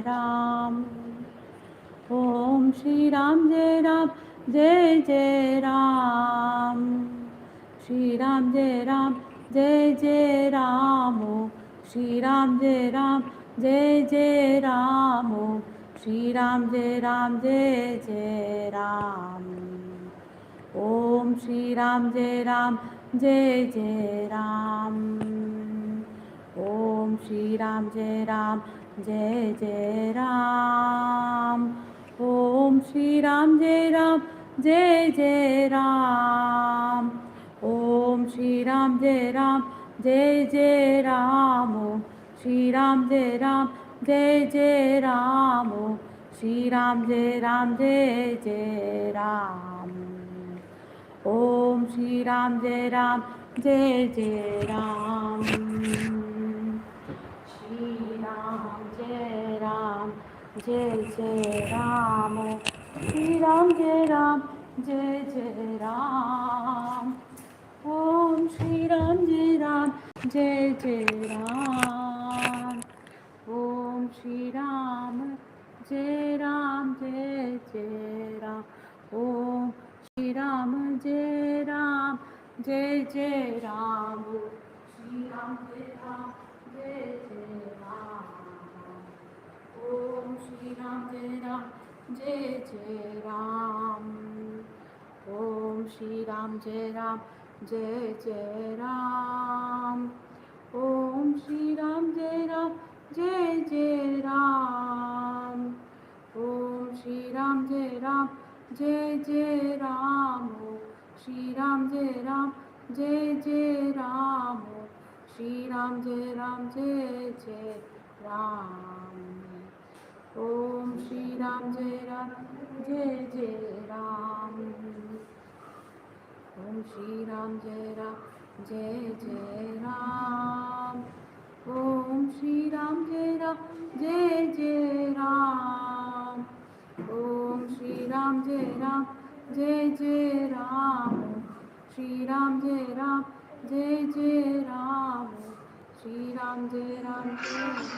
राम। ओम श्री राम जय राम जय जय राम। श्री राम जय राम जय जय राम। श्री राम जय राम जय जय राम। श्री राम जय राम जय जय राम। ओम श्री राम जय राम जय जय राम। ओम श्री राम जय राम जय जय राम। ओम श्री राम जय राम जय जय राम। ओम श्री राम जय राम जय जय राम। श्री राम जय राम जय जय राम। श्री राम जय राम जय जय राम। ओम श्री राम जय राम जय जय राम। श्री राम जय राम जय जय राम। श्री राम जय राम जय जय राम। ओम श्री राम जय राम जय जय राम। ओम श्री राम जय राम जय जय राम। ओम श्री राम जय राम जय जय राम। श्री राम जय राम जय जय राम। ओम श्री राम जय राम जय जय राम। ओम श्री राम जय राम जय जय राम। ओम श्री राम जय राम जय जय राम। ओम श्री राम जय राम जय जय राम। श्री राम जय राम जय जय राम। श्री राम जय राम जय जय राम। ओम श्री राम जय राम जय जय राम। ओम श्री राम जय राम जय जय राम। ओम श्री राम जय राम जय जय राम। ओम श्री राम जय राम जय जय राम। श्री राम जय राम जय जय राम। श्री राम जय राम जय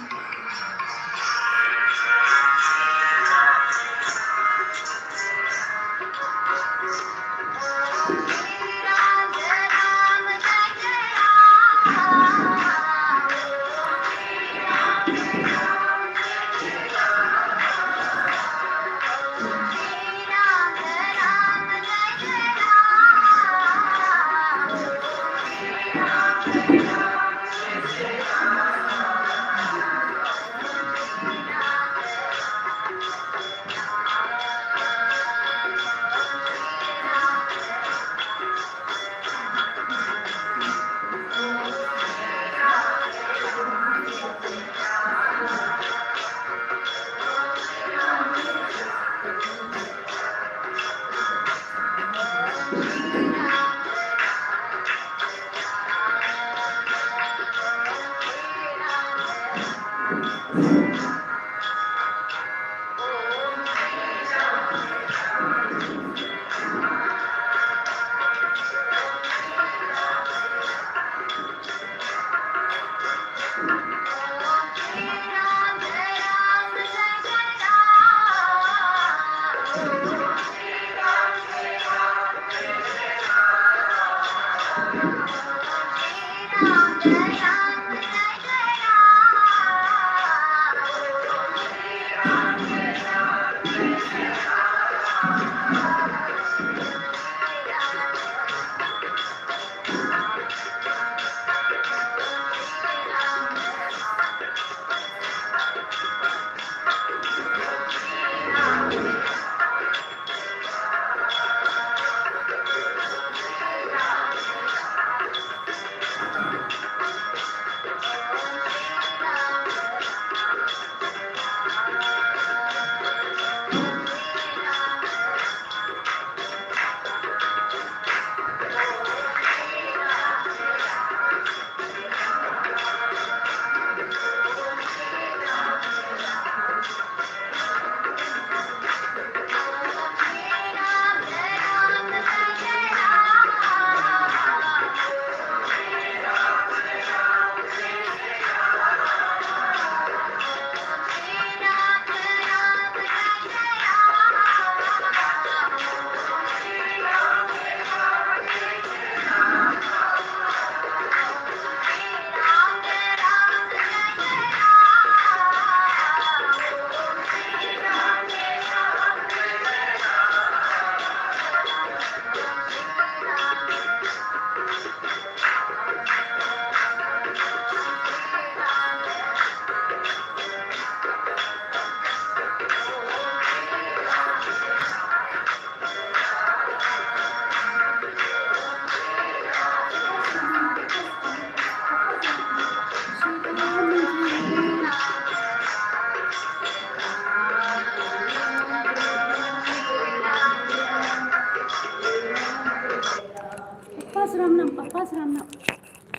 सहस्रनाम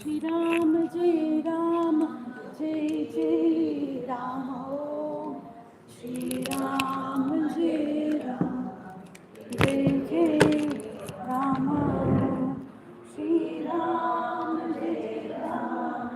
श्री राम जय जय राम ओम श्री राम जय जय राम ओम श्री राम जय जय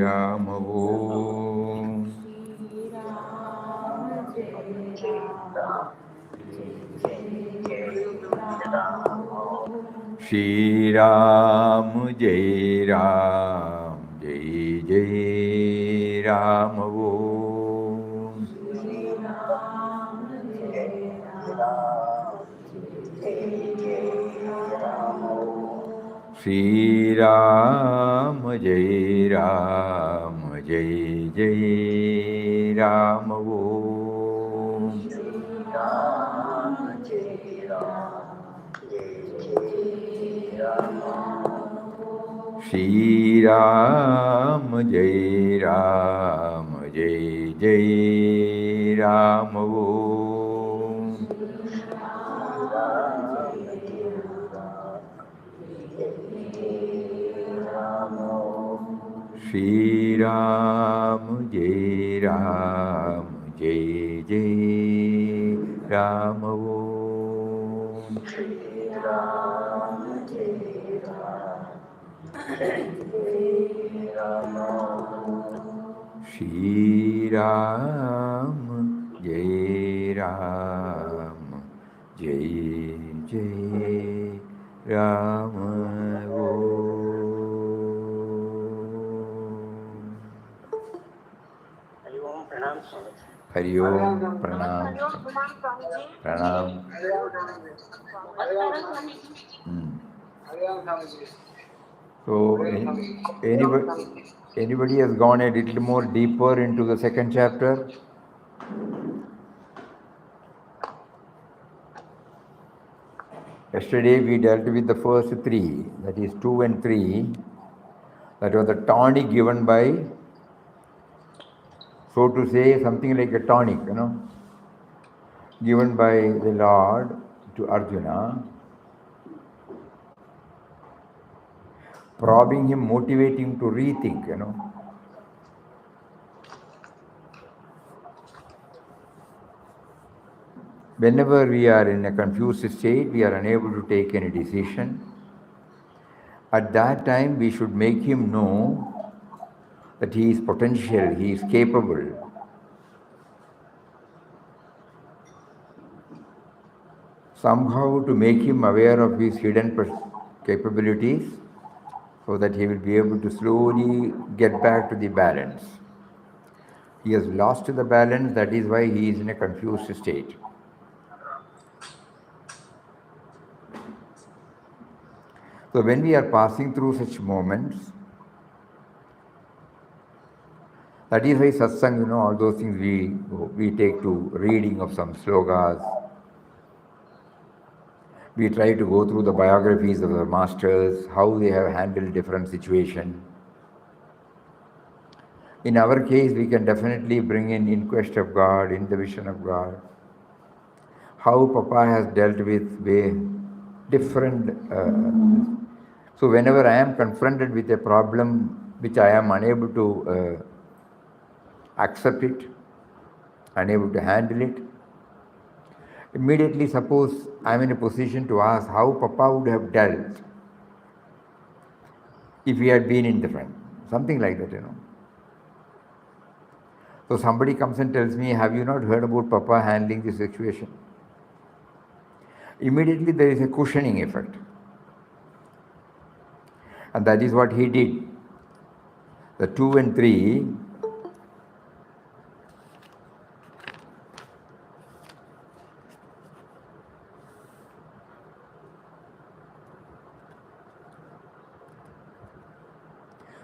राम ओम श्री राम जय Shri Ram Jai Ram Jai Jai Ram Om Shri Ram Jai Ram Jai Jai Ram Om Shri Ram Jai Ram Jai Jai Ram Om Shri Ram Jai Ram Jai Jai Ram Om Shri Ram Jai Ram Jai Jai Ram Om Hari Om, Pranam. Pranam. So, anybody has gone a little more deeper into the second chapter? Yesterday we dealt with the first three, that is 2 and 3. That was the tonic given by, so to say, something like a tonic, given by the Lord to Arjuna, probing him, motivating him to rethink, Whenever we are in a confused state, we are unable to take any decision. At that time, we should make him know that he is potential, he is capable. Somehow to make him aware of his hidden capabilities so that he will be able to slowly get back to the balance. He has lost the balance, that is why he is in a confused state. So when we are passing through such moments, that is why Satsang, all those things we take to reading of some slogas. We try to go through the biographies of the masters, how they have handled different situations. In our case, we can definitely bring in quest of God, in the vision of God. How Papa has dealt with different. So whenever I am confronted with a problem which I am unable to accept it, unable to handle it, immediately suppose I am in a position to ask how Papa would have dealt if he had been in the front. Something like that, So somebody comes and tells me, have you not heard about Papa handling this situation? Immediately there is a cushioning effect. And that is what he did. The 2 and 3,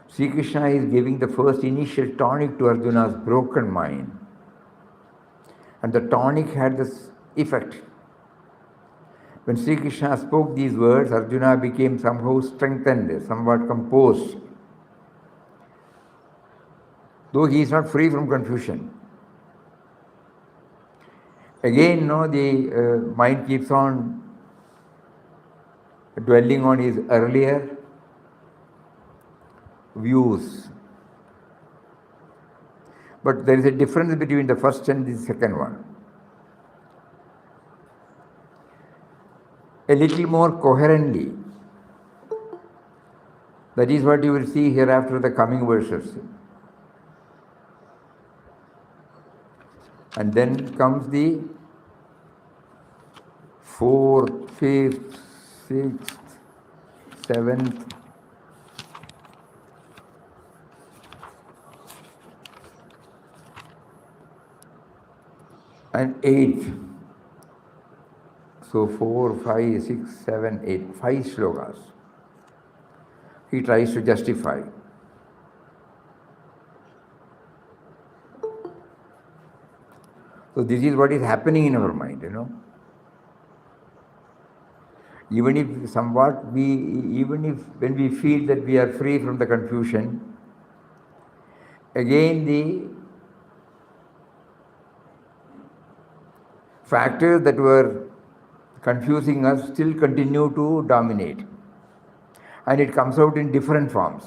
Sri Krishna is giving the first initial tonic to Arjuna's broken mind. And the tonic had this effect. When Sri Krishna spoke these words, Arjuna became somehow strengthened, somewhat composed. Though he is not free from confusion. Again, the mind keeps on dwelling on his earlier views. But there is a difference between the first and the second one. A little more coherently. That is what you will see hereafter the coming verses. And then comes the 4th, 5th, 6th, 7th, and 8th. So 4, 5, 6, 7, 8, 5 slokas. He tries to justify. So this is what is happening in our mind, Even if when we feel that we are free from the confusion, again the factors that were confusing us still continue to dominate. And it comes out in different forms.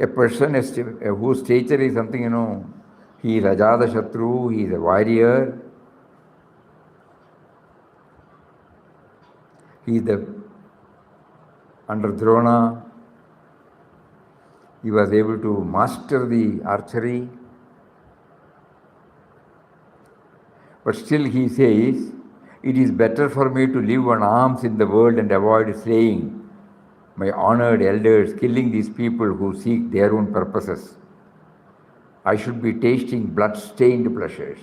A person whose stature is something, he is Ajada Shatru, he is a warrior, he is under Drona, he was able to master the archery. But still he says, it is better for me to live on alms in the world and avoid slaying my honored elders killing these people who seek their own purposes. I should be tasting blood-stained pleasures.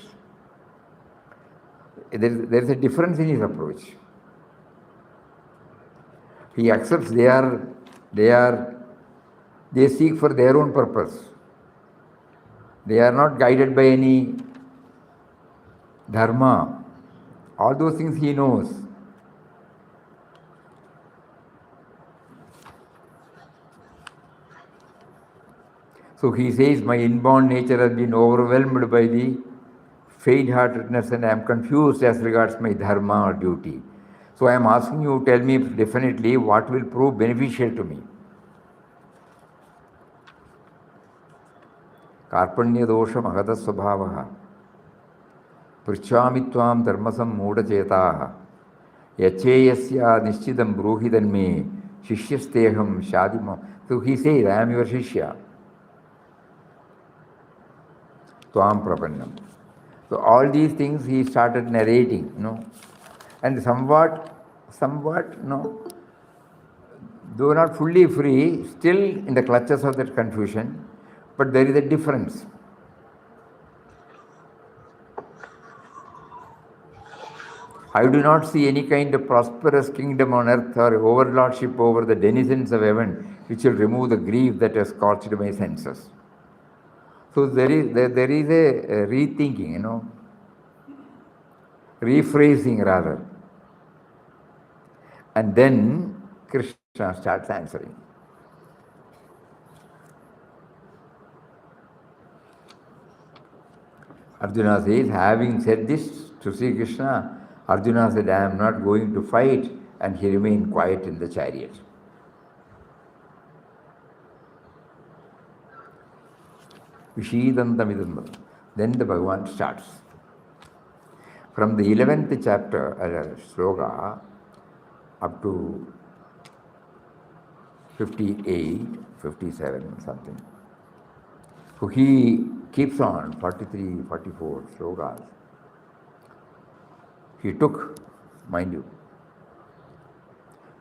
There's a difference in his approach. He accepts they seek for their own purpose. They are not guided by any dharma. All those things he knows. So he says, my inborn nature has been overwhelmed by the faint-heartedness and I am confused as regards my dharma or duty. So I am asking you, tell me definitely what will prove beneficial to me. Karpanya dosha mahada svabhavaha. Prichami tvam dharmasam mooda chetaha. Yacheyasya nishchidam bruhidan me. Shishyasteham shadima. So he says, I am your shishya. Tvam prapannam. So all these things he started narrating, and somewhat, though not fully free, still in the clutches of that confusion, but there is a difference. I do not see any kind of prosperous kingdom on earth or overlordship over the denizens of heaven which will remove the grief that has scorched my senses. So there is a rethinking, rephrasing rather. And then Krishna starts answering. Arjuna says, having said this to Sri Krishna, Arjuna said, I am not going to fight, and he remained quiet in the chariot. Vishidantamidam. Then the Bhagavan starts. From the 11th chapter, sloka, up to 58, 57, something. So he keeps on, 43, 44 slokas. He took, mind you,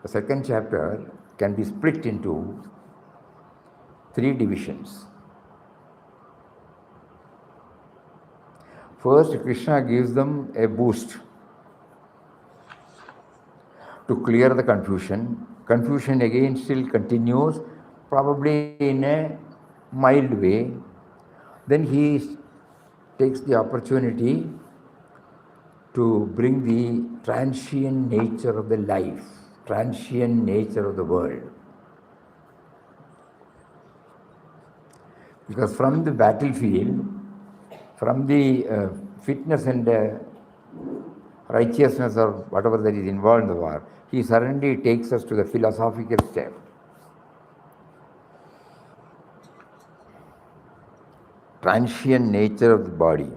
the second chapter can be split into 3 divisions. First, Krishna gives them a boost to clear the confusion. Confusion again still continues, probably in a mild way. Then he takes the opportunity to bring the transient nature of the life, transient nature of the world. Because from the battlefield, from the fitness and righteousness or whatever that is involved in the war, he suddenly takes us to the philosophical step. Transient nature of the body.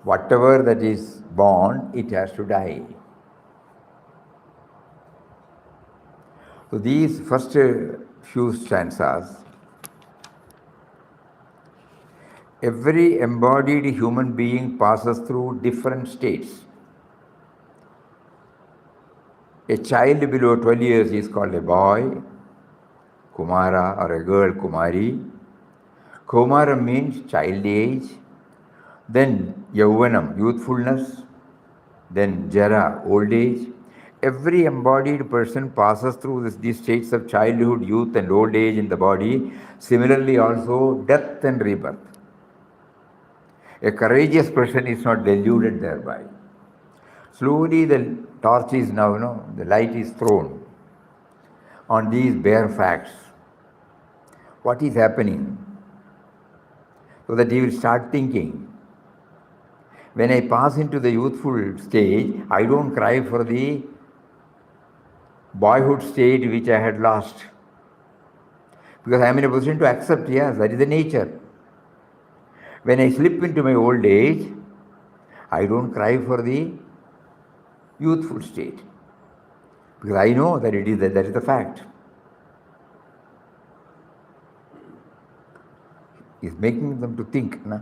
Whatever that is born, it has to die. So these first few stanzas, every embodied human being passes through different states. A child below 12 years is called a boy, Kumara, or a girl, Kumari. Kumara means child age. Then Yauvanam, youthfulness. Then Jara, old age. Every embodied person passes through these states of childhood, youth, and old age in the body. Similarly, also death and rebirth. A courageous person is not deluded thereby. Slowly the torch is now, the light is thrown on these bare facts. What is happening? So that he will start thinking. When I pass into the youthful stage, I don't cry for the boyhood state which I had lost. Because I am in a position to accept, yes, that is the nature. When I slip into my old age, I don't cry for the youthful state. Because I know that that is the fact. He's making them to think. Na?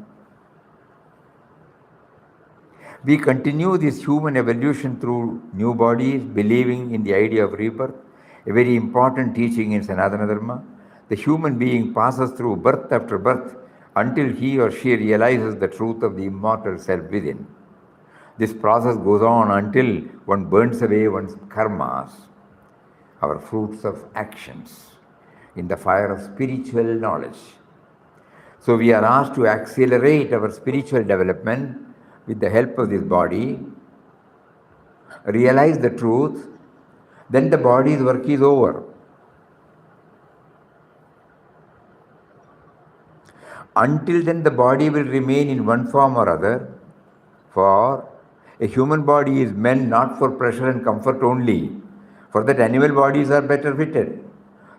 We continue this human evolution through new bodies, believing in the idea of rebirth. A very important teaching in Sanatana Dharma. The human being passes through birth after birth until he or she realizes the truth of the immortal self within. This process goes on until one burns away one's karmas, our fruits of actions, in the fire of spiritual knowledge. So we are asked to accelerate our spiritual development with the help of this body, realize the truth, then the body's work is over. Until then, the body will remain in one form or other, for a human body is meant not for pleasure and comfort only. For that, animal bodies are better fitted.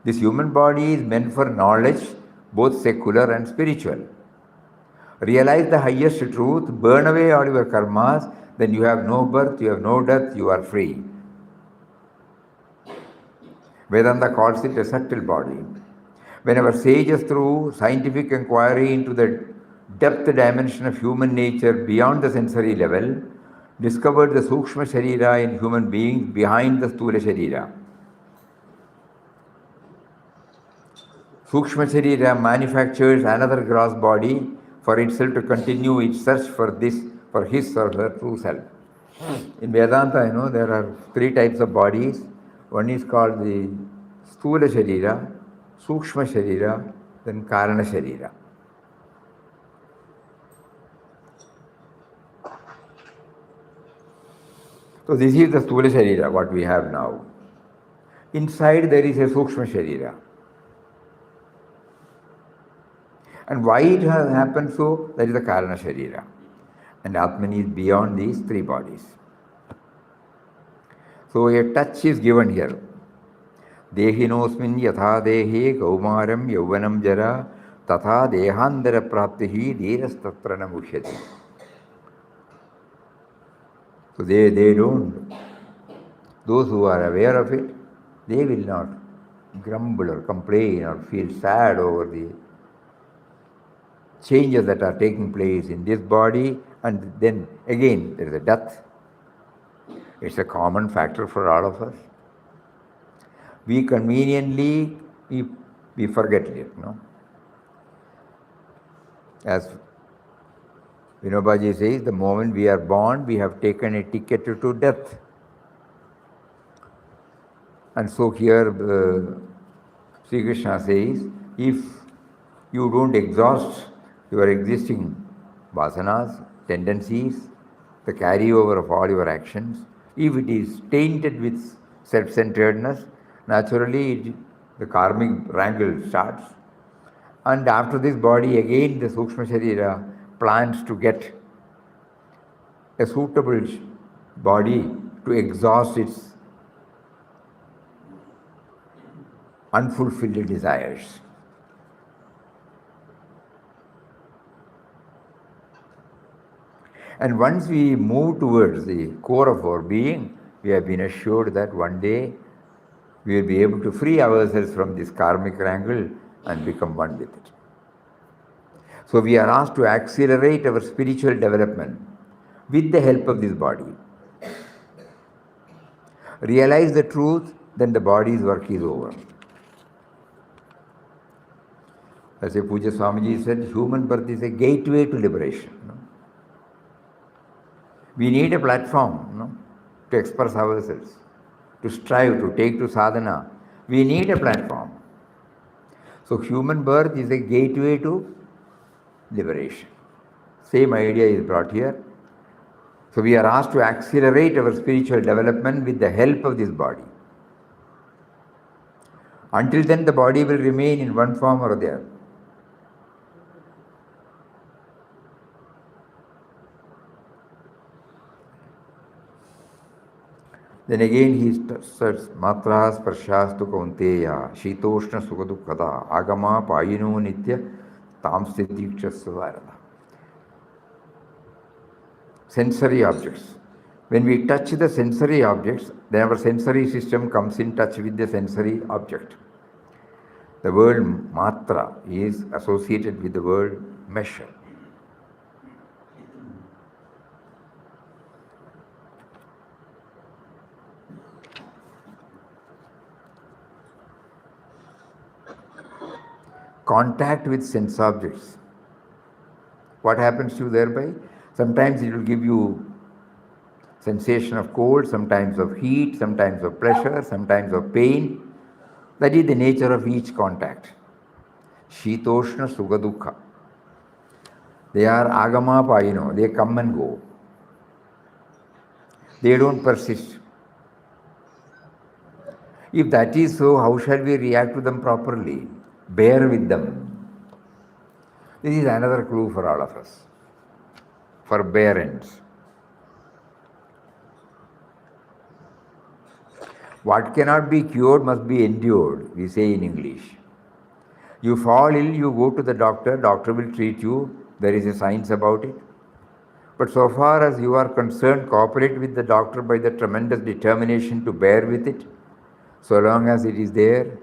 This human body is meant for knowledge, both secular and spiritual. Realize the highest truth, burn away all your karmas, then you have no birth, you have no death, you are free. Vedanta calls it a subtle body. When our sages, through scientific inquiry into the depth dimension of human nature beyond the sensory level, discovered the Sukshma Sharira in human beings behind the Sthula Sharira. Sukshma Sharira manufactures another gross body for itself to continue its search for his or her true self. In Vedanta, there are three types of bodies. One is called the Sthula Sharira, Sukshma Sharira, then Karana Sharira. So this is the Sthula Sharira, what we have now. Inside there is a Sukshma Sharira. And why it has happened so? That is the Karana Sharira. And Atman is beyond these three bodies. So a touch is given here. Dehinosmin yatha dehe kaumaram yauvanam jara tatha dehandara praptihi dheras tatrana mushyati. So they don't. Those who are aware of it, they will not grumble or complain or feel sad over the changes that are taking place in this body, and then again there is a death. It's a common factor for all of us. We conveniently we forget it, As Vinobaji says, the moment we are born, we have taken a ticket to death. And so here Sri Krishna says, if you don't exhaust your existing vasanas, tendencies, the carryover of all your actions, if it is tainted with self-centeredness, naturally the karmic wrangle starts. And after this body, again the Sukshma Sharira plans to get a suitable body to exhaust its unfulfilled desires. And once we move towards the core of our being, we have been assured that one day we will be able to free ourselves from this karmic wrangle and become one with it. So we are asked to accelerate our spiritual development with the help of this body. Realize the truth, then the body's work is over. As a Puja Swamiji said, human birth is a gateway to liberation. We need a platform to express ourselves, to strive, to take to sadhana. We need a platform. So human birth is a gateway to liberation. Same idea is brought here. So we are asked to accelerate our spiritual development with the help of this body. Until then, the body will remain in one form or the other. Then again he says, Matra Sparshas tu Kaunteya, Shitoshna Sukadukada, Agama Payino Nitya, Tamstitiksha. Sensory objects. When we touch the sensory objects, then our sensory system comes in touch with the sensory object. The word matra is associated with the word measure. contact with sense objects. What happens to you thereby? Sometimes it will give you sensation of cold, sometimes of heat, sometimes of pleasure, sometimes of pain. That is the nature of each contact. Shitoshna Sukha Dukha. They are agama payino, they come and go. They don't persist. If that is so, how shall we react to them properly? Bear with them. This is another clue for all of us. Forbearance. What cannot be cured must be endured, we say in English. You fall ill, you go to the doctor will treat you, there is a science about it. But so far as you are concerned, cooperate with the doctor by the tremendous determination to bear with it. So long as it is there,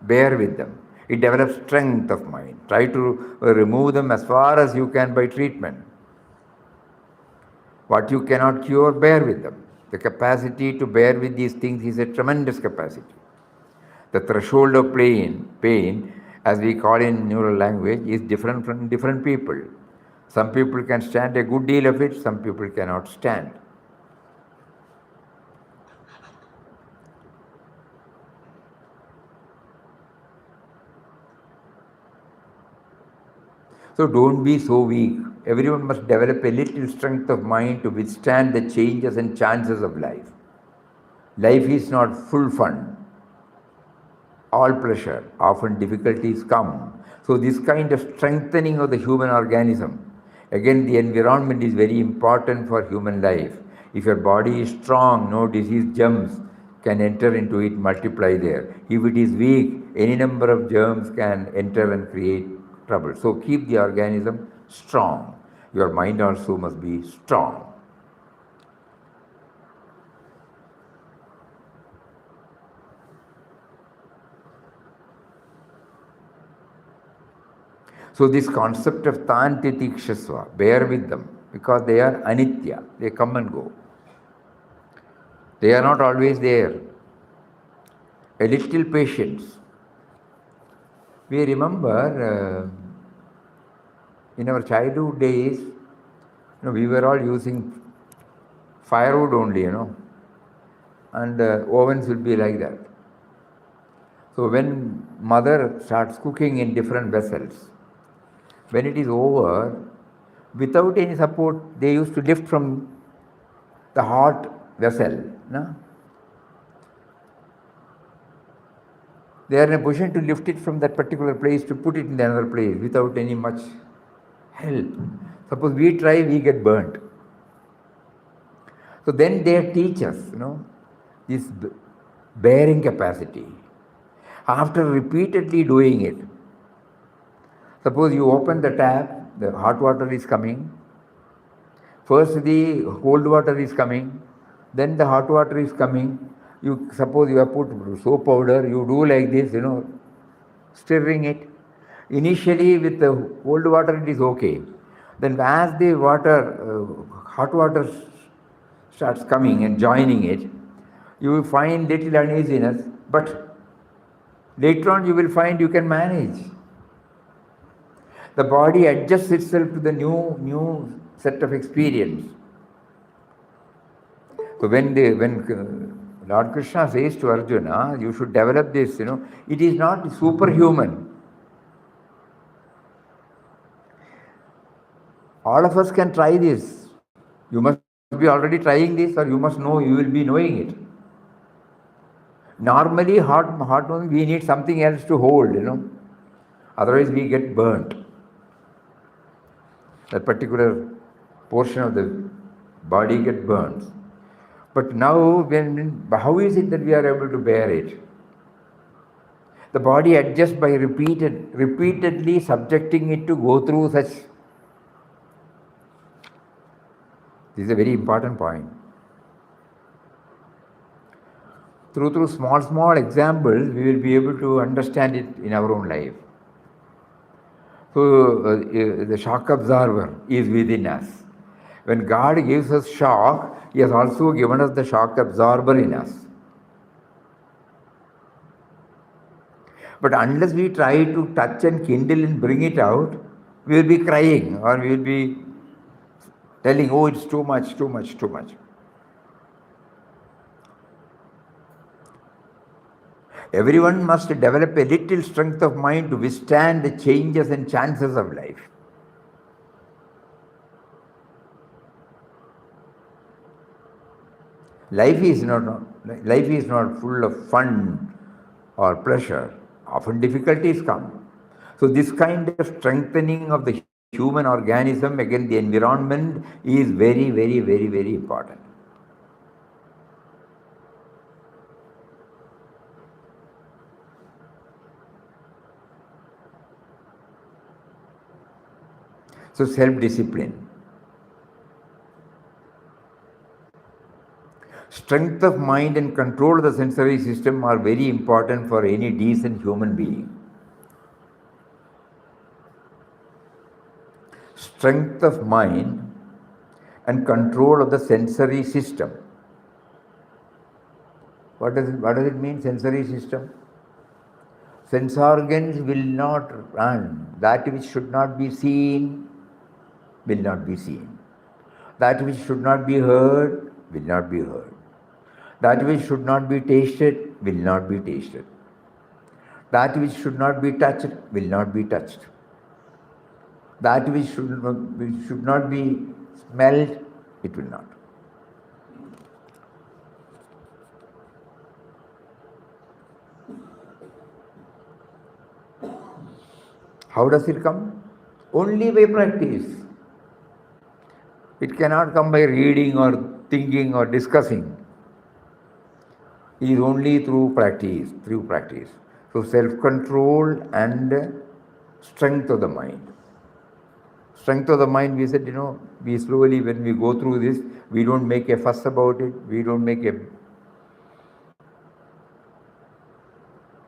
bear with them. It develops strength of mind. Try to remove them as far as you can by treatment. What you cannot cure, bear with them. The capacity to bear with these things is a tremendous capacity. The threshold of pain, as we call in neural language, is different from different people. Some people can stand a good deal of it, some people cannot stand. So don't be so weak. Everyone must develop a little strength of mind to withstand the changes and chances of life. Life is not full fun, all pleasure. Often difficulties come. So this kind of strengthening of the human organism, again the environment is very important for human life. If your body is strong, no disease germs can enter into it, multiply there. If it is weak, any number of germs can enter and create trouble. So keep the organism strong. Your mind also must be strong. So this concept of tantitikshasva, bear with them, because they are anitya, they come and go. They are not always there. A little patience. We remember in our childhood days, we were all using firewood only, and ovens will be like that. So when mother starts cooking in different vessels, when it is over, without any support, they used to lift from the hot vessel. No? They are in a position to lift it from that particular place to put it in another place without any much help. Suppose we try, we get burnt. So then they teach us, this bearing capacity. After repeatedly doing it, suppose you open the tap, the hot water is coming. First the cold water is coming, then the hot water is coming. Suppose you have put soap powder, you do like this, stirring it. Initially with the cold water it is okay. Then as the hot water starts coming and joining it, you will find little uneasiness, but later on you will find you can manage. The body adjusts itself to the new set of experience. So when Lord Krishna says to Arjuna, you should develop this, it is not superhuman. All of us can try this. You must be already trying this, or you must know, you will be knowing it. Normally, hot we need something else to hold, Otherwise, we get burnt. That particular portion of the body gets burnt. But now, how is it that we are able to bear it? The body adjusts by repeatedly subjecting it to go through such. This is a very important point. Through small examples, we will be able to understand it in our own life. So the shock absorber is within us. When God gives us shock, He has also given us the shock absorber in us. But unless we try to touch and kindle and bring it out, we will be crying or we will be telling, oh, it's too much, too much, too much. Everyone must develop a little strength of mind to withstand the changes and chances of life. Life is not full of fun or pleasure. Often difficulties come. So this kind of strengthening of the human organism against the environment is very, very, very, very important. So self-discipline. Strength of mind and control of the sensory system are very important for any decent human being. Strength of mind and control of the sensory system. What does it mean, sensory system? Sense organs will not run. That which should not be seen will not be seen. That which should not be heard will not be heard. That which should not be tasted will not be tasted. That which should not be touched will not be touched. That which should not be smelled, it will not. How does it come? Only by practice. It cannot come by reading or thinking or discussing. It is only through practice, So self-control and strength of the mind. Strength of the mind, we said, we slowly, when we go through this, we don't make a fuss about it. We don't make if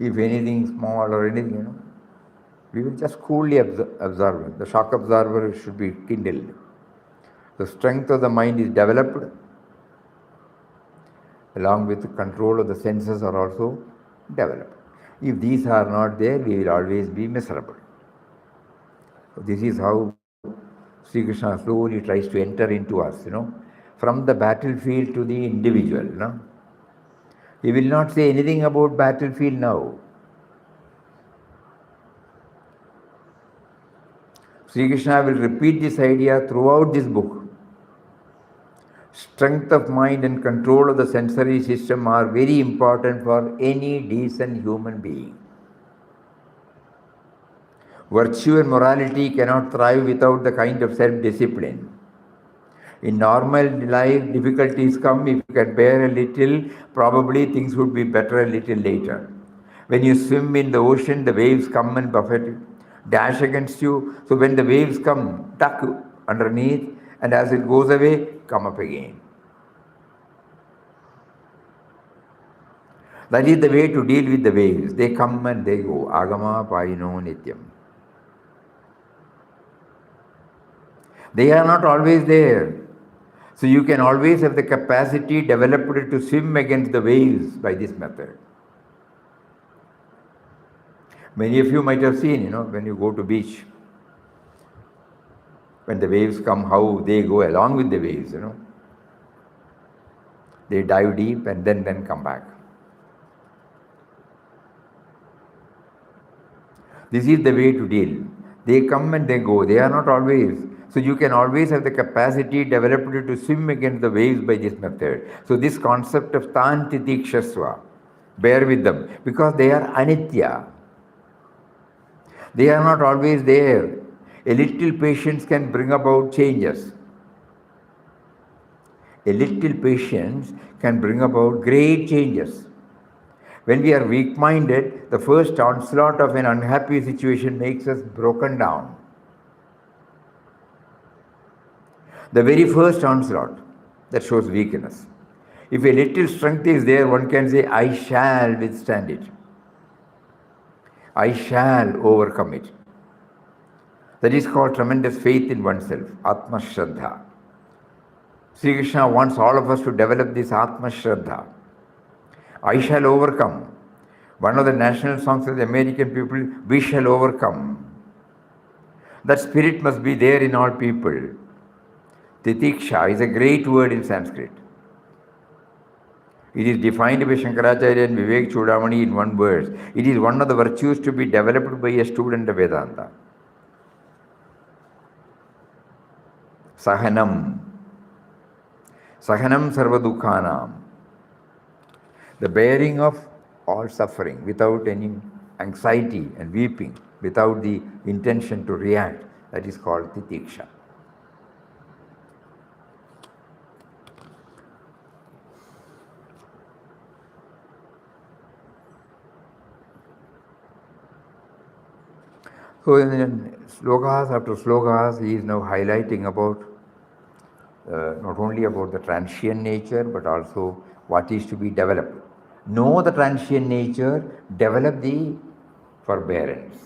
anything small or anything, we will just coolly observe it. The shock absorber should be kindled. The strength of the mind is developed. Along with the control of the senses are also developed. If these are not there, we will always be miserable. So this is how Sri Krishna slowly tries to enter into us, from the battlefield to the individual. He will not say anything about battlefield now. Sri Krishna will repeat this idea throughout this book. Strength of mind and control of the sensory system are very important for any decent human being. Virtue and morality cannot thrive without the kind of self-discipline. In normal life, difficulties come. If you can bear a little, probably things would be better a little later. When you swim in the ocean, the waves come and buffet you, dash against you. So when the waves come, duck underneath, and as it goes away, come up again. That is the way to deal with the waves. They come and they go. Agama payino nityam. They are not always there. So you can always have the capacity developed to swim against the waves by this method. Many of you might have seen, when you go to beach, when the waves come, how they go along with the waves, They dive deep and then come back. This is the way to deal. They come and they go. They are not always. So you can always have the capacity developed to swim against the waves by this method. So this concept of tantitikshasva, bear with them, because they are anitya. They are not always there. A little patience can bring about changes. A little patience can bring about great changes. When we are weak-minded, the first onslaught of an unhappy situation makes us broken down. The very first onslaught, that shows weakness. If a little strength is there, one can say, I shall withstand it. I shall overcome it. That is called tremendous faith in oneself, Atma Shraddha. Sri Krishna wants all of us to develop this Atma Shraddha. I shall overcome. One of the national songs of the American people, we shall overcome. That spirit must be there in all people. Titiksha is a great word in Sanskrit. It is defined by Shankaracharya and Vivek Chudamani in one verse. It is one of the virtues to be developed by a student of Vedanta. Sahanam. Sahanam sarvadukhanam. The bearing of all suffering without any anxiety and weeping, without the intention to react. That is called titiksha. So in slokas after slokas, he is now highlighting about not only about the transient nature, but also what is to be developed. Know the transient nature, develop the forbearance,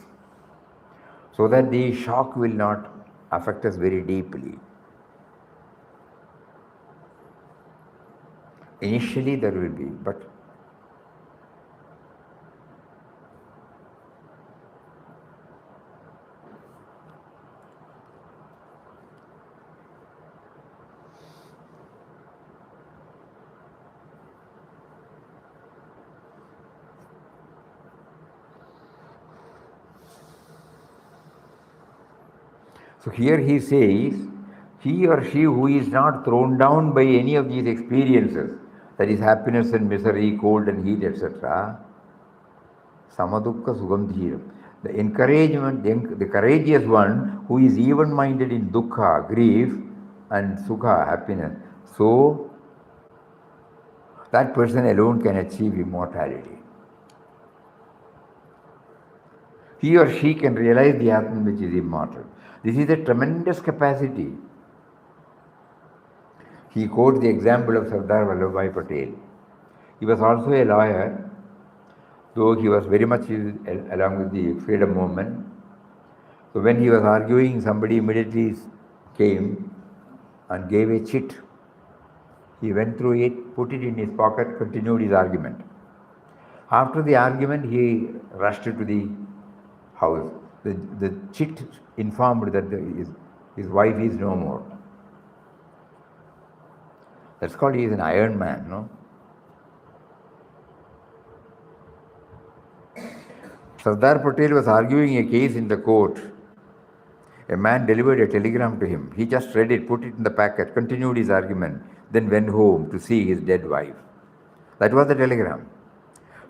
so that the shock will not affect us very deeply. Initially there will be, but so here he says, he or she who is not thrown down by any of these experiences, that is happiness and misery, cold and heat, etc., samadukka sugam dhiram. The encouragement, the courageous one who is even-minded in dukkha, grief, and sukha, happiness. So, that person alone can achieve immortality. He or she can realize the Atman which is immortal. This is a tremendous capacity. He quotes the example of Sardar Vallabhbhai Patel. He was also a lawyer, though he was very much along with the freedom movement. So when he was arguing, somebody immediately came and gave a chit. He went through it, put it in his pocket, continued his argument. After the argument, he rushed to the house. The chit informed that his wife is no more. That's called he is an iron man, no? Sardar Patel was arguing a case in the court. A man delivered a telegram to him. He just read it, put it in the packet, continued his argument, then went home to see his dead wife. That was the telegram.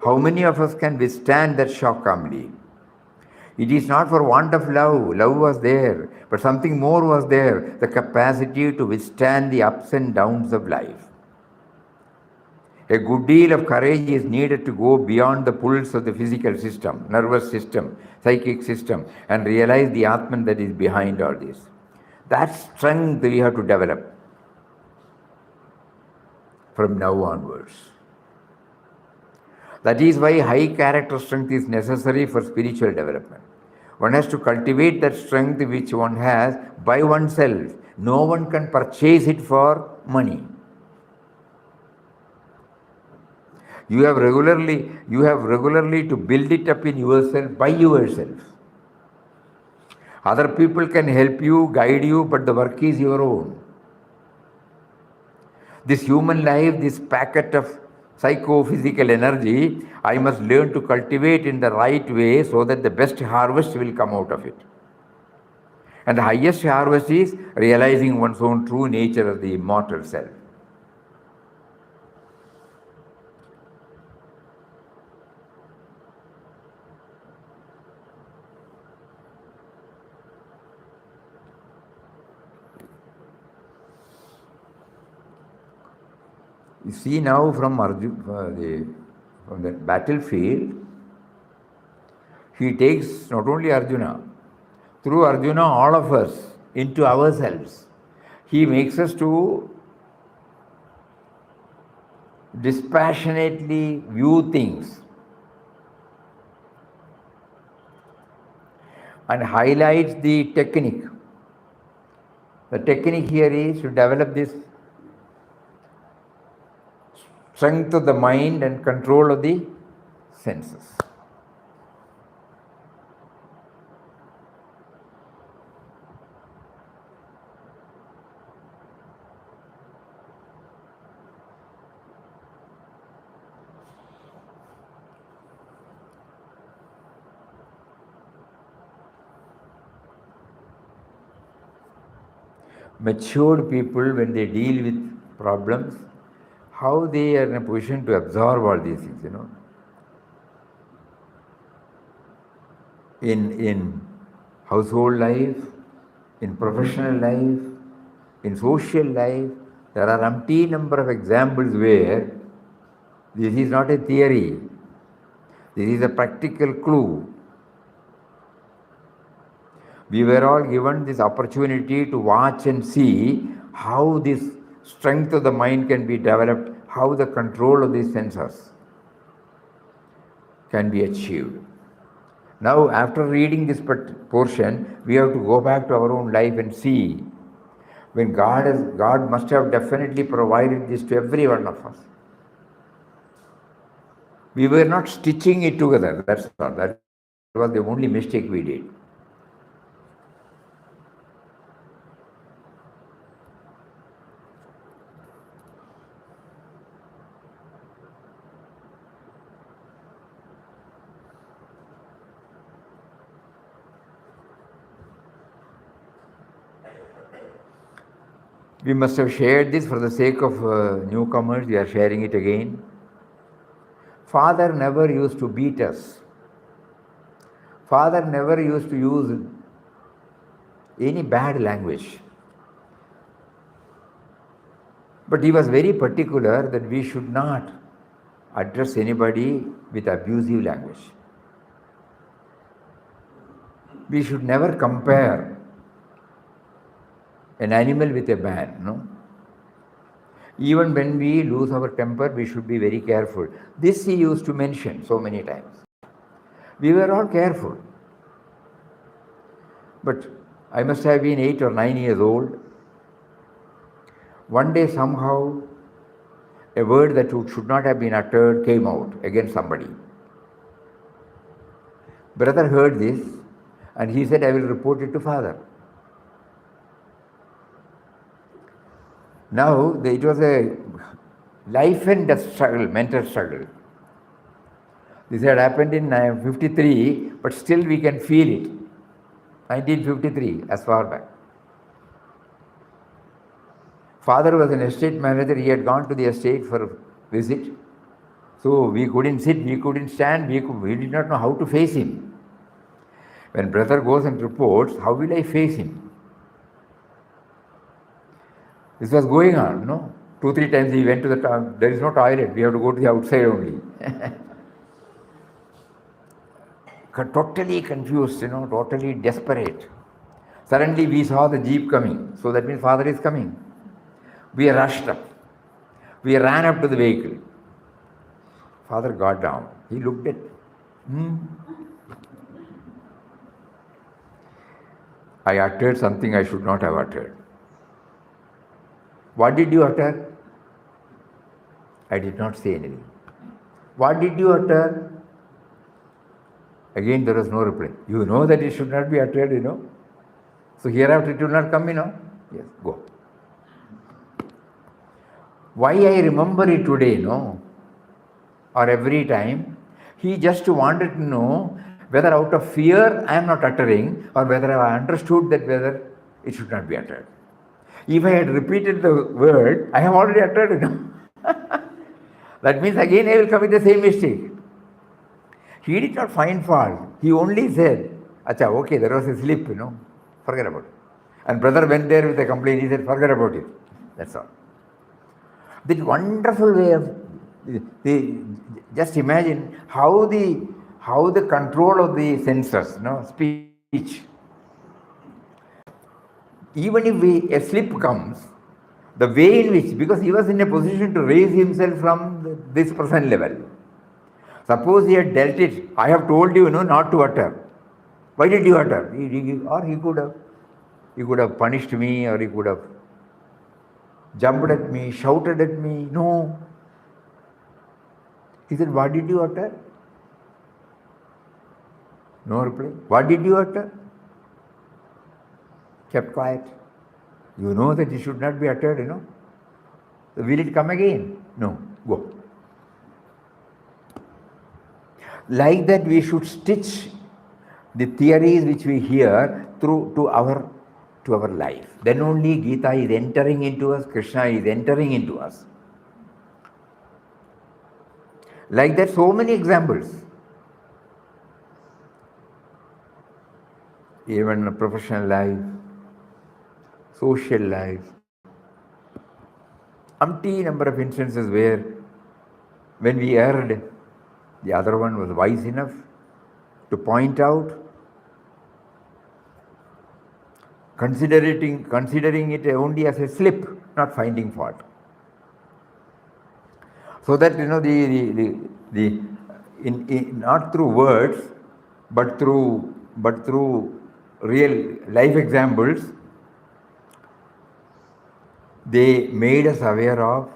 How many of us can withstand that shock calmly? It is not for want of love. Love was there, but something more was there, the capacity to withstand the ups and downs of life. A good deal of courage is needed to go beyond the pulls of the physical system, nervous system, psychic system, and realize the Atman that is behind all this. That strength we have to develop from now onwards. That is why high character strength is necessary for spiritual development. One has to cultivate that strength which one has by oneself. No one can purchase it for money. You have regularly to build it up in yourself, by yourself. Other people can help you, guide you, but the work is your own. This human life, this packet of psychophysical energy, I must learn to cultivate in the right way so that the best harvest will come out of it. And the highest harvest is realizing one's own true nature as the immortal self. You see now from the battlefield, he takes not only Arjuna, through Arjuna all of us into ourselves. He makes us to dispassionately view things and highlights the technique. The technique here is to develop this strength of the mind and control of the senses. Matured people, when they deal with problems, how they are in a position to absorb all these things, in household life, in professional life, in social life. There are umpteen number of examples where this is not a theory, this is a practical clue. We were all given this opportunity to watch and see how this strength of the mind can be developed, how the control of these sensors can be achieved. Now, after reading this portion, we have to go back to our own life and see when God must have definitely provided this to every one of us. We were not stitching it together, that's all. That was the only mistake we did. We must have shared this for the sake of newcomers. We are sharing it again. Father never used to beat us. Father never used to use any bad language. But he was very particular that we should not address anybody with abusive language. We should never compare an animal with a man, Even when we lose our temper, we should be very careful. This he used to mention so many times. We were all careful. But I must have been 8 or 9 years old. One day somehow a word that should not have been uttered came out against somebody. Brother heard this and he said, I will report it to father. Now, it was a life and death struggle, mental struggle. This had happened in 1953, but still we can feel it. 1953, as far back. Father was an estate manager. He had gone to the estate for a visit. So we couldn't sit, we couldn't stand, we did not know how to face him. When brother goes and reports, how will I face him? This was going on, 2-3 times he went to the toilet. There is no toilet, we have to go to the outside only. Totally confused, totally desperate. Suddenly we saw the jeep coming, so that means father is coming. We rushed up. We ran up to the vehicle. Father got down. He looked at, I uttered something I should not have uttered. What did you utter? I did not say anything. What did you utter? Again, there was no reply. You know that it should not be uttered, So hereafter it will not come, Yes, go. Why I remember it today, or every time, he just wanted to know whether out of fear I am not uttering or whether I understood that whether it should not be uttered. If I had repeated the word, I have already uttered it. That means again I will commit the same mistake. He did not find fault. He only said, Acha, okay, there was a slip, forget about it. And brother went there with a complaint. He said, forget about it. That's all. That wonderful way of, just imagine how the control of the senses, speech. Even if a slip comes, the way in which, because he was in a position to raise himself from this present level. Suppose he had dealt it, I have told you, not to utter. Why did you utter? He could have punished me, or he could have jumped at me, shouted at me. No. He said, what did you utter? No reply. What did you utter? Kept quiet. You know that it should not be uttered, Will it come again? No. Go. Like that, we should stitch the theories which we hear through to our life. Then only Gita is entering into us, Krishna is entering into us. Like that, so many examples. Even professional life, social life. Umpty number of instances where when we erred, the other one was wise enough to point out, considering it only as a slip, not finding fault. So that not through words, but through real life examples, they made us aware of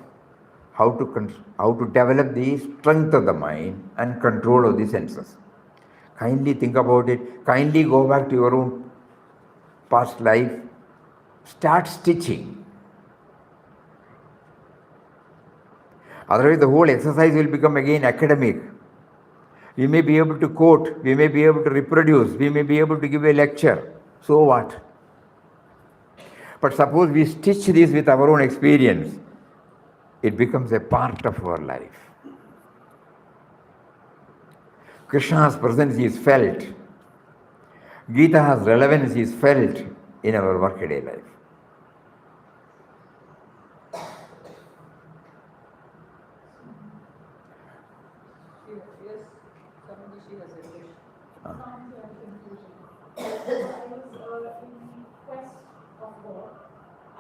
how to develop the strength of the mind and control of the senses. Kindly think about it. Kindly go back to your own past life. Start stitching. Otherwise, the whole exercise will become again academic. We may be able to quote, we may be able to reproduce, we may be able to give a lecture. So what? But suppose we stitch this with our own experience, it becomes a part of our life. Krishna's presence is felt. Gita's relevance is felt in our workaday life.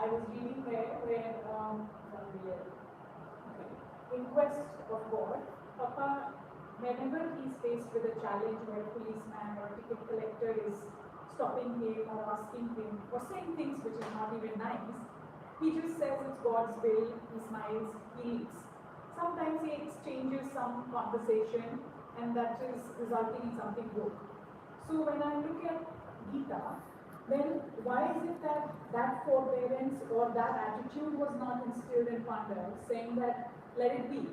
I was reading where in quest of God, Papa, whenever he's faced with a challenge where a policeman or a ticket collector is stopping him or asking him or saying things which is not even nice, he just says it's God's will, he smiles, he leaves. Sometimes he exchanges some conversation and that is resulting in something good. So when I look at Gita, then why is it that forbearance or that attitude was not instilled in Pandavas, saying that let it be,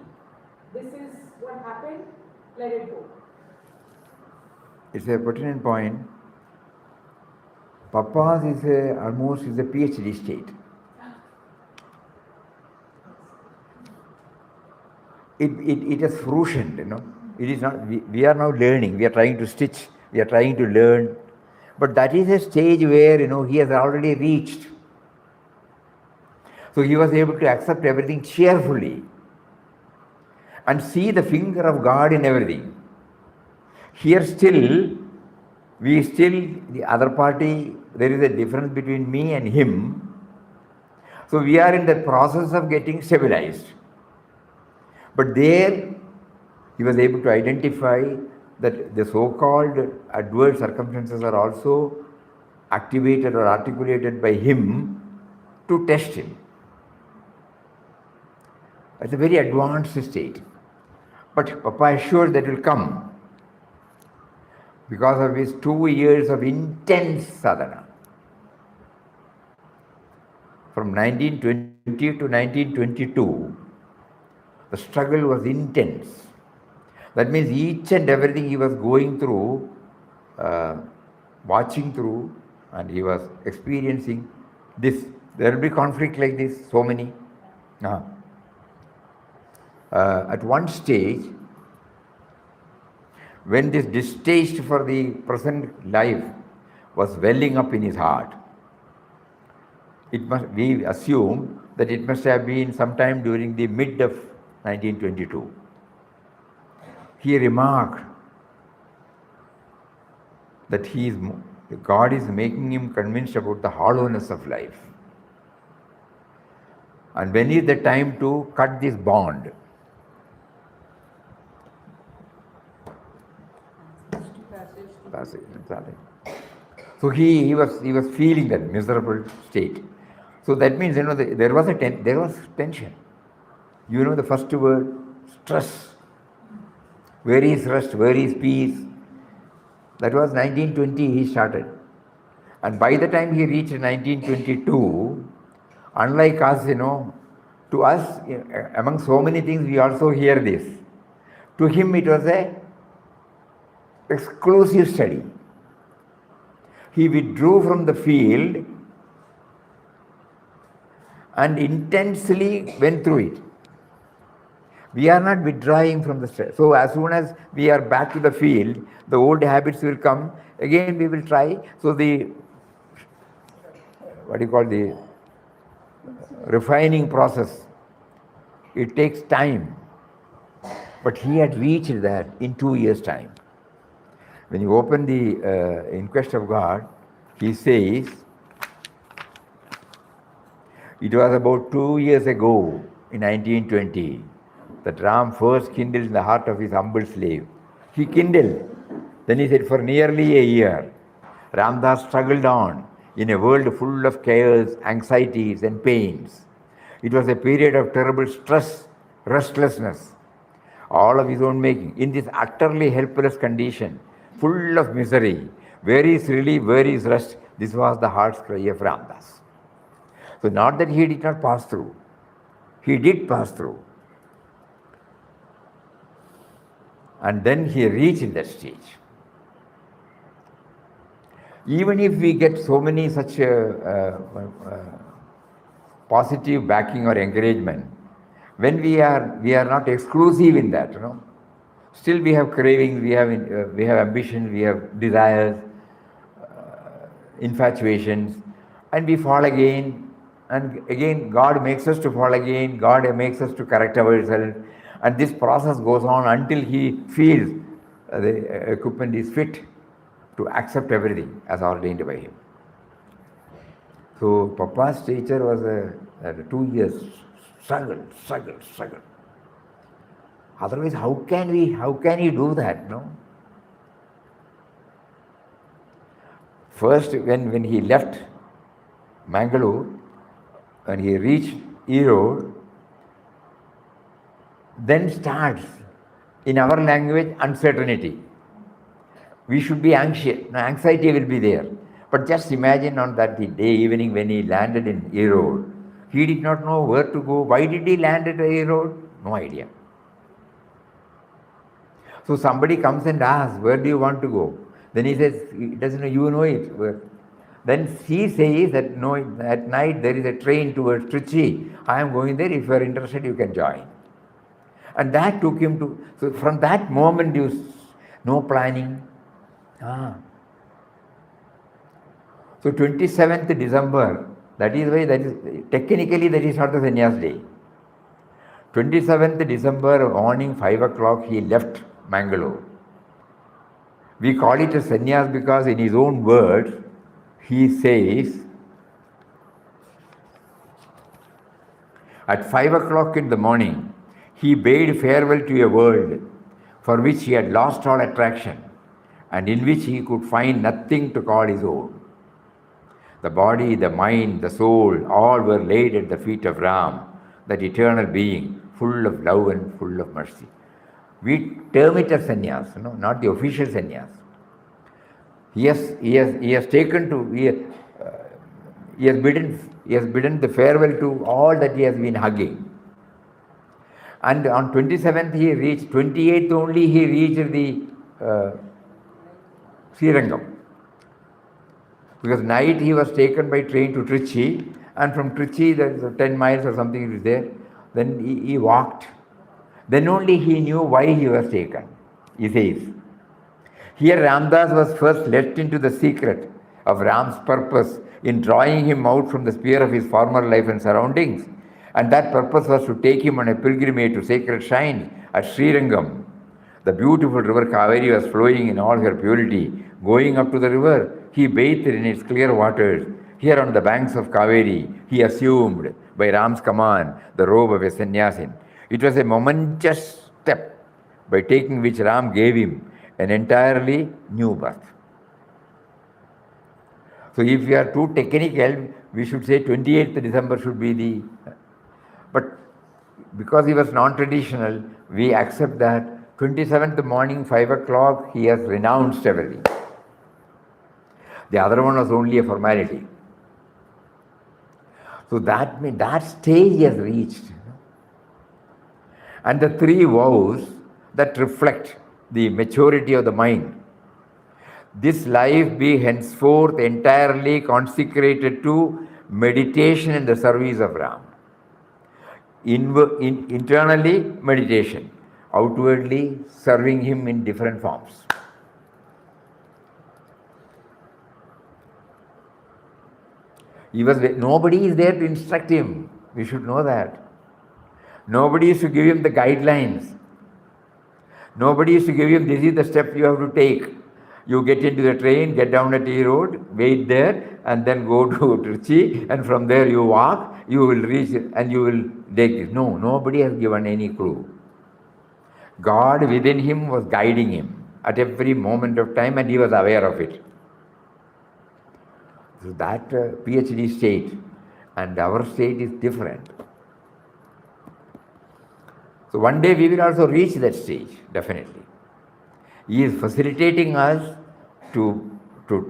this is what happened, let it go? It's a pertinent point. Papa's is almost a PhD state. It has fruitioned, It is not. We are now learning. We are trying to stitch. We are trying to learn. But that is a stage where, he has already reached. So he was able to accept everything cheerfully and see the finger of God in everything. Here the other party, there is a difference between me and him. So we are in the process of getting stabilized. But there, he was able to identify that the so-called adverse circumstances are also activated or articulated by him to test him. It's a very advanced state. But Papa assured that will come because of his 2 years of intense sadhana. From 1920 to 1922, the struggle was intense. That means each and everything he was going through, watching through, and he was experiencing this. There will be conflict like this, so many. At one stage, when this distaste for the present life was welling up in his heart, we assume that it must have been sometime during the mid of 1922. He remarked that God is making him convinced about the hollowness of life. And when is the time to cut this bond? So he was feeling that miserable state. So that means there was tension. The first word, stress. Where is rest? Where is peace? That was 1920 he started. And by the time he reached 1922, unlike us, to us, among so many things, we also hear this. To him, it was a exclusive study. He withdrew from the field and intensely went through it. We are not withdrawing from the stress. So as soon as we are back to the field, the old habits will come. Again, we will try. So the refining process, it takes time. But he had reached that in 2 years' time. When you open the In Quest of God, he says, it was about 2 years ago, in 1920, that Ram first kindled in the heart of his humble slave. He kindled. Then he said, for nearly a year, Ramdas struggled on in a world full of chaos, anxieties, and pains. It was a period of terrible stress, restlessness, all of his own making. In this utterly helpless condition, full of misery, where is relief, where is rest? This was the heart's cry of Ramdas. So not that he did not pass through. He did pass through. And then he reached that stage. Even if we get so many such positive backing or encouragement, when we are not exclusive in that, still we have cravings, we have ambition, we have desires, infatuations, and we fall again. And again, God makes us to fall again. God makes us to correct ourselves. And this process goes on until he feels the equipment is fit to accept everything as ordained by him. So Papa's teacher was a 2 years struggle. Otherwise, how can he do that? No. First, when he left Mangalore, when he reached Erode, then starts, in our language, uncertainty. We should be anxious. No, anxiety will be there. But just imagine on that day evening when he landed in Erode, he did not know where to go. Why did he land at Erode? No idea. So somebody comes and asks, where do you want to go? Then he says, he doesn't know, you know it. Then he says that no, at night there is a train towards Trichy. I am going there. If you are interested, you can join. And that took him to, so from that moment, no planning. So 27th December, technically that is not the sannyas day. 27th December morning 5 o'clock he left Mangalore. We call it a sannyas because in his own words, he says, at 5 o'clock in the morning, he bade farewell to a world for which he had lost all attraction and in which he could find nothing to call his own. The body, the mind, the soul, all were laid at the feet of Ram, that eternal being, full of love and full of mercy. We term it as sannyas, not the official sannyas. He has taken to, he has bidden the farewell to all that he has been hugging. And on 27th he reached, 28th only he reached the Srirangam. Because night he was taken by train to Trichy, and from Trichy there is 10 miles or something is there. Then he walked. Then only he knew why he was taken. He says, here Ramdas was first let into the secret of Ram's purpose in drawing him out from the sphere of his former life and surroundings. And that purpose was to take him on a pilgrimage to sacred shrines at Srirangam. The beautiful river Kaveri was flowing in all her purity. Going up to the river, he bathed in its clear waters. Here on the banks of Kaveri, he assumed, by Ram's command, the robe of a sannyasin. It was a momentous step by taking which Ram gave him an entirely new birth. So if we are too technical, we should say 28th December should be the... But because he was non-traditional, we accept that 27th morning, 5 o'clock, he has renounced everything. The other one was only a formality. So that means that stage he has reached. And the three vows that reflect the maturity of the mind. This life be henceforth entirely consecrated to meditation in the service of Ram. Internally, meditation. Outwardly, serving him in different forms. Nobody is there to instruct him. We should know that. Nobody is to give him the guidelines. Nobody is to give him, this is the step you have to take. You get into the train, get down at T Road, wait there, and then go to Trichy, and from there you walk, you will reach, and you will take this. No, nobody has given any clue. God within him was guiding him at every moment of time, and he was aware of it. So that PhD state and our state is different. So one day we will also reach that stage, definitely. He is facilitating us to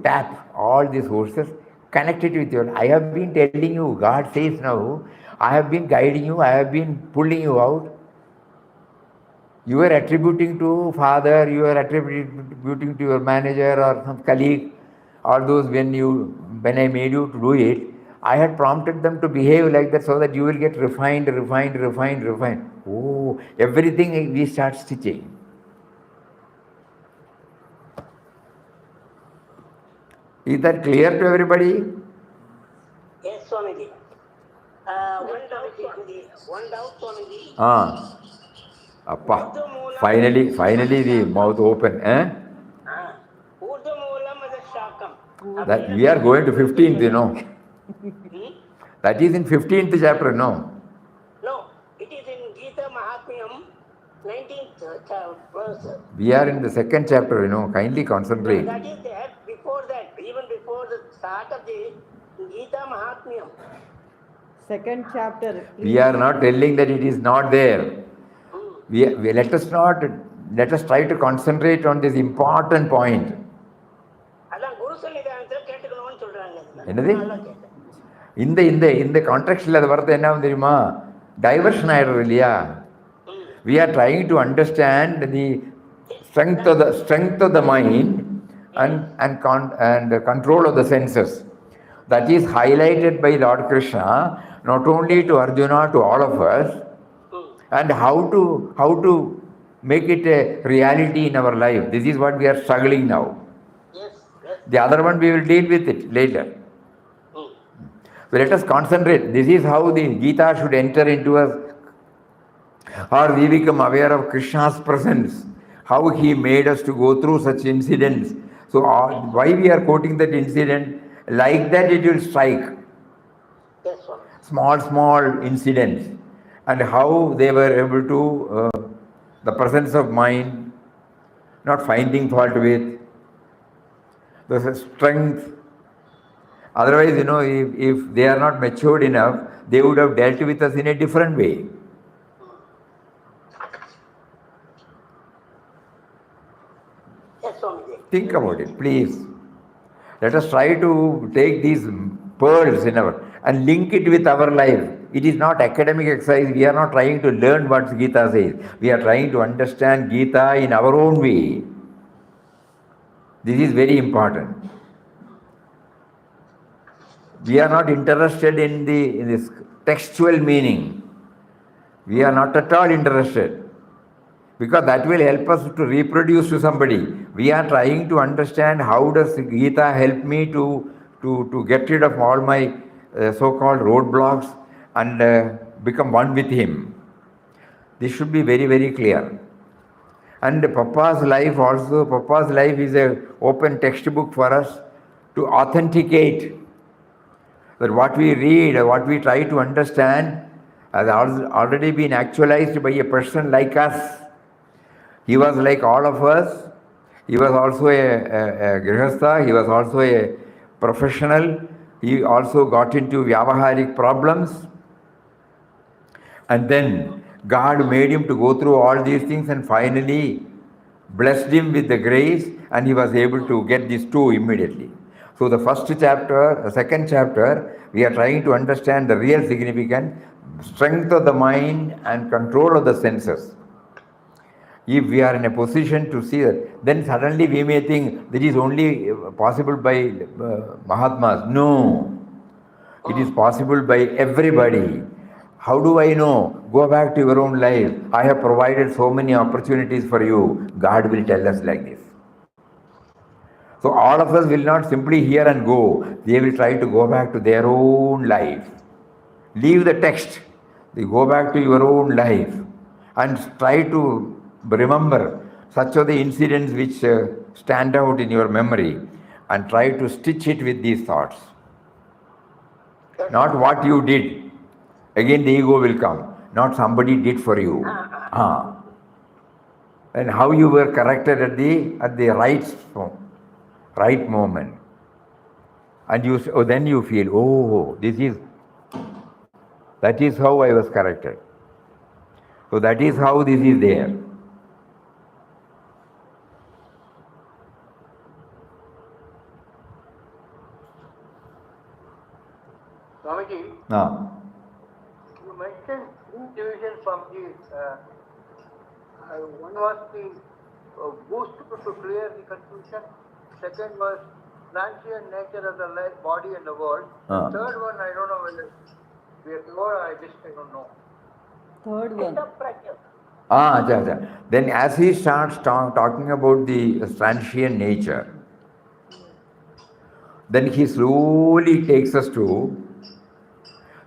tap all these forces, connect it with your. I have been telling you, God says now, I have been guiding you, I have been pulling you out. You are attributing to father, you are attributing to your manager or some colleague, all those when I made you to do it, I had prompted them to behave like that so that you will get refined. Oh, everything we start stitching. Is that clear to everybody? Yes, Swamiji. One doubt, Swamiji. Appa. Finally the mouth open. That we are going to 15th, you know. That is in 15th chapter, no? No, it is in Gita Mahatmyam, 19th verse. We are in the second chapter, you know. Kindly concentrate. No, that is there. Before that, even before the start of the Gita Mahatmyam. Second chapter. We are not telling that it is not there. Let us try to concentrate on this important point. என்னது இந்த கான்டெக்ஸ்ட்ல அது வரது என்ன தெரியுமா? Diversion ஆயிடுறது இல்லையா? We are trying to understand the strength of the mind and control of the senses. That is highlighted by Lord Krishna, not only to Arjuna, to all of us, and how to make it a reality in our life. This is what we are struggling now. The other one we will deal with it later. So let us concentrate. This is how the Gita should enter into us, or we become aware of Krishna's presence, how he made us to go through such incidents. So why we are quoting that incident, like that it will strike. Small incidents, and how they were able to, the presence of mind, not finding fault with, the strength. Otherwise, you know, if they are not matured enough, they would have dealt with us in a different way. Think about it, please. Let us try to take these pearls in our and link it with our life. It is not academic exercise. We are not trying to learn what Gita says. We are trying to understand Gita in our own way. This is very important. We are not interested in this textual meaning. We are not at all interested, because that will help us to reproduce to somebody. We are trying to understand how does Gita help me to get rid of all my so-called roadblocks and become one with him. This should be very, very clear. And Papa's life also, Papa's life is an open textbook for us to authenticate that what we read, what we try to understand has already been actualized by a person like us. He was like all of us. He was also a grihastha. He was also a professional. He also got into vyavaharik problems. And then God made him to go through all these things and finally blessed him with the grace, and he was able to get these two immediately. So the first chapter, the second chapter, we are trying to understand the real significance, strength of the mind and control of the senses. If we are in a position to see that, then suddenly we may think this is only possible by Mahatmas. No, it is possible by everybody. How do I know? Go back to your own life. I have provided so many opportunities for you. God will tell us like this. So all of us will not simply hear and go. They will try to go back to their own life. Leave the text. They go back to your own life and try to remember such of the incidents which stand out in your memory and try to stitch it with these thoughts. Not what you did. Again the ego will come. Not somebody did for you. And how you were corrected at the right moment. And then you feel, that is how I was corrected. So that is how this is there. Swamiji, you mentioned three divisions from the, one was the boost to clear the confusion, second was transient nature of the life, body and the world, third one I don't know whether we have covered, I don't know. Third one. Then as he starts talking about the transient nature, then he slowly takes us to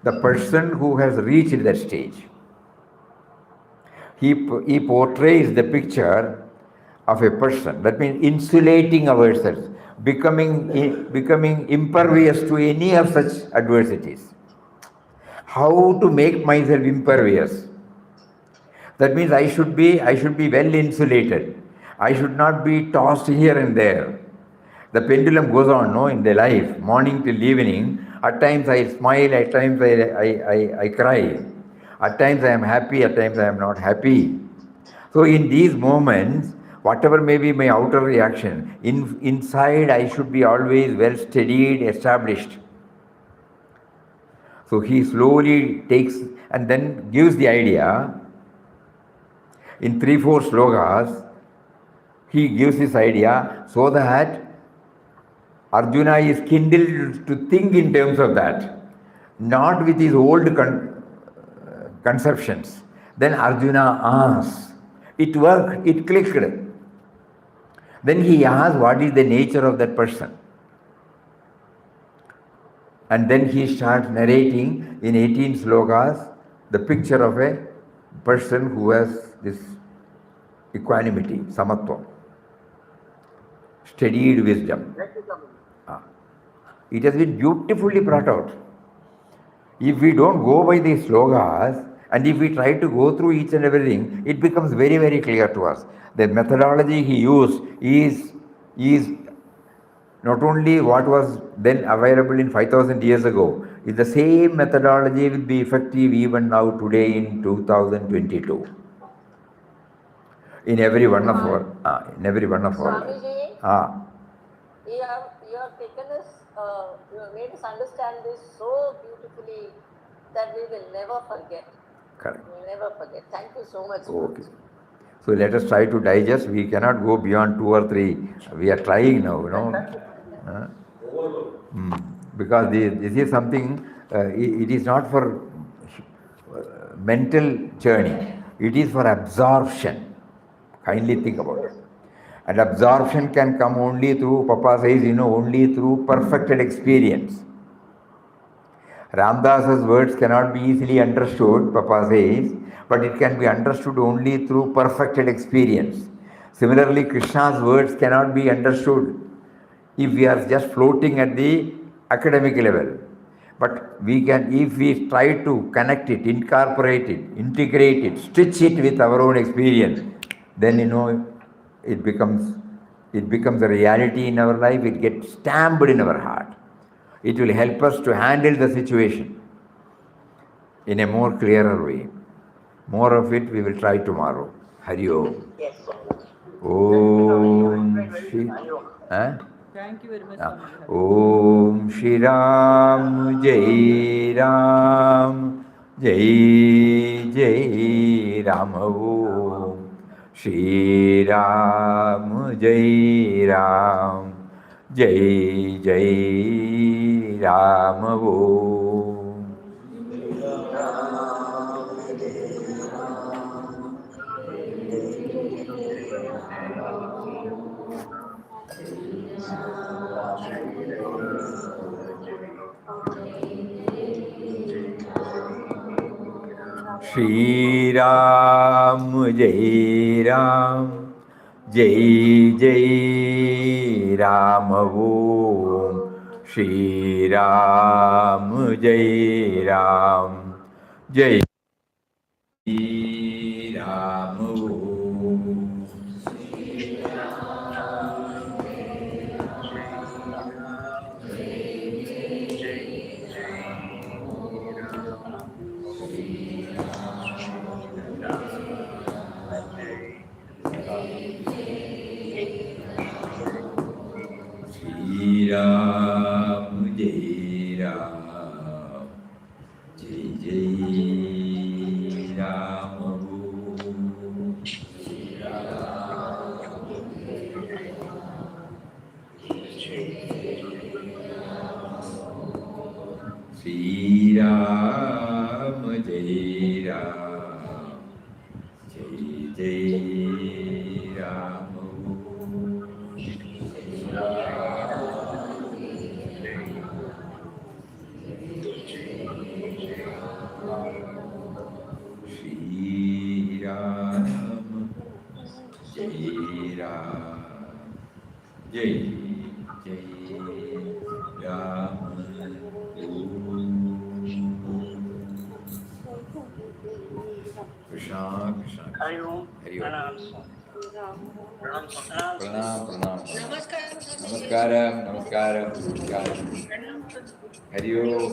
the person who has reached that stage. He portrays the picture of a person, that means insulating ourselves, becoming impervious to any of such adversities. How to make myself impervious? That means I should be well insulated. I should not be tossed here and there. The pendulum goes on, in the life, morning till evening. At times I smile, at times I cry. At times I am happy, at times I am not happy. So in these moments, whatever may be my outer reaction, inside I should be always well steadied, established. So he slowly takes and then gives the idea. In 3-4 slokas, he gives this idea so that Arjuna is kindled to think in terms of that, not with his old conceptions. Then Arjuna asks, it worked, it clicked. Then he asks, what is the nature of that person? And then he starts narrating in 18 slokas the picture of a person who has this equanimity, samatva, steadied wisdom. It has been beautifully brought out. If we don't go by these slogas and if we try to go through each and everything, it becomes very, very clear to us. The methodology he used is not only what was then available in 5,000 years ago, is the same methodology will be effective even now today in 2022. In every one of our lives. You have taken us, you have made us understand this so beautifully that we will never forget. Correct. We will never forget. Thank you so much. Okay. So let us try to digest. We cannot go beyond 2 or 3. We are trying now, because this is something, it is not for mental journey. It is for absorption. Kindly think about it. And absorption can come only through, Papa says, only through perfected experience. Ramdas's words cannot be easily understood, Papa says, but it can be understood only through perfected experience. Similarly, Krishna's words cannot be understood if we are just floating at the academic level. But we can, if we try to connect it, incorporate it, integrate it, stitch it with our own experience, then it becomes a reality in our life. It gets stamped in our heart. It will help us to handle the situation in a more clearer way. More of it we will try tomorrow. Hari Om. Yes. Om Shri. Thank you very much, Ah, Swami. Om Shri Ram Jai Ram Jai Jai Ram Om Shri Ram Jai Ram Jai Jai Ram Om Shri Ram Jai Ram Jai Jai Ram Om Shri Ram Jai Ram Jai Ram Om Shri Ram Jai Ram Jai Jai Ram Om Shri Ram Jai Ram Jai Jai Ram Om Shri Ram Jai Ram Jai Jai Ram Krishna Krishna Hari Om Pranam Pranam Namaskaram Namaskaram Namaskaram Hari Om